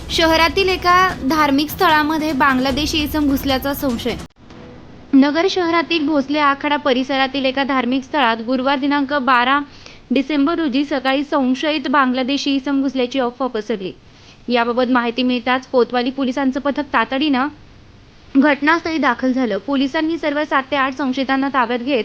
शहरातील एका धार्मिक स्थळामध्ये बांगलादेशी इसम घुसल्याचा संशय। नगर शहरातील भोसले आखाडा परिसरातील एका धार्मिक स्थळात गुरुवार दिनांक 12 डिसेंबर रोजी सकाळी संशयित बांगलादेशी इसम घुसल्याची अफवा पसरली। याबाबत माहिती मिळताच कोतवाली पोलिसांचं पथक तातडीनं घटनास्थळी दाखल झालं। पोलिसांनी सर्व 7 ते 8 संशयितांना ताब्यात घेत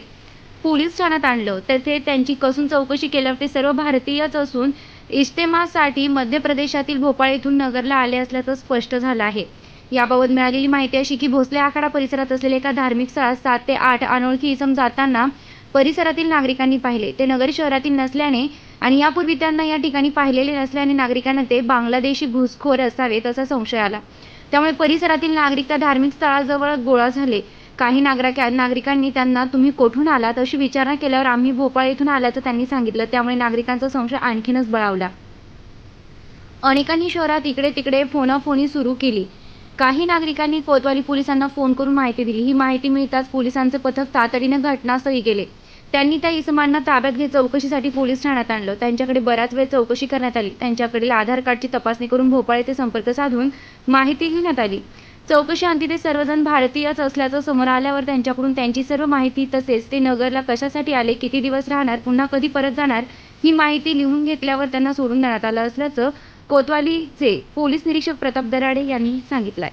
पोलीस ठाण्यात आणलं। तेथे त्यांची कसून चौकशी केल्यावर ते सर्व भारतीयच असून इज्तेमासाठी मध्य प्रदेशातील भोपाळ येथून नगरला आले असल्याचं स्पष्ट झालं आहे। याबाबत मिळालेली माहिती अशी की भोसले आखाडा परिसरात असलेल्या एका धार्मिक स्थळात 7 ते 8 अनोळखी इसम जाताना परिसरातील नागरिकांनी पाहिले। ते नगर शहरातील नसल्याने आणि यापूर्वी त्यांना या ठिकाणी पाहिलेले नसल्याने नागरिकांना ते बांगलादेशी घुसखोर असावेत असा संशय आला। त्यामुळे परिसरातील नागरिक त्या धार्मिक स्थळाजवळ गोळा झाले। काही नागरिकांनी त्यांना तुम्ही कोठून आलात अशी विचारणा केल्यावर आम्ही भोपाळ येथून आल्याचं त्यांनी सांगितलं। त्यामुळे नागरिकांचा संशय आणखीनच बळावला। अनेकांनी शहरात इकडे तिकडे फोनाफोनी सुरू केली। काही नागरिकांनी कोतवाली पोलिसांना फोन करून माहिती दिली। ही माहिती मिळताच पोलिसांचे पथक तातडीने घटनास्थळी गेले। त्यांनी त्या इसमांना ताब्यात घेत चौकशीसाठी पोलीस ठाण्यात आणलं। त्यांच्याकडे बराच वेळ चौकशी करण्यात आली। त्यांच्याकडील आधार कार्डची तपासणी करून भोपाळ येथे संपर्क साधून माहिती घेण्यात आली। चौकशीअंती ते सर्वजण भारतीयच असल्याचं समोर आल्यावर त्यांच्याकडून त्यांची सर्व माहिती तसेच ते नगरला कशासाठी आले, किती दिवस राहणार, पुन्हा कधी परत जाणार ही माहिती लिहून घेतल्यावर त्यांना सोडून देण्यात आलं असल्याचं कोतवालीचे पोलीस निरीक्षक प्रताप दराडे यांनी सांगितलंय।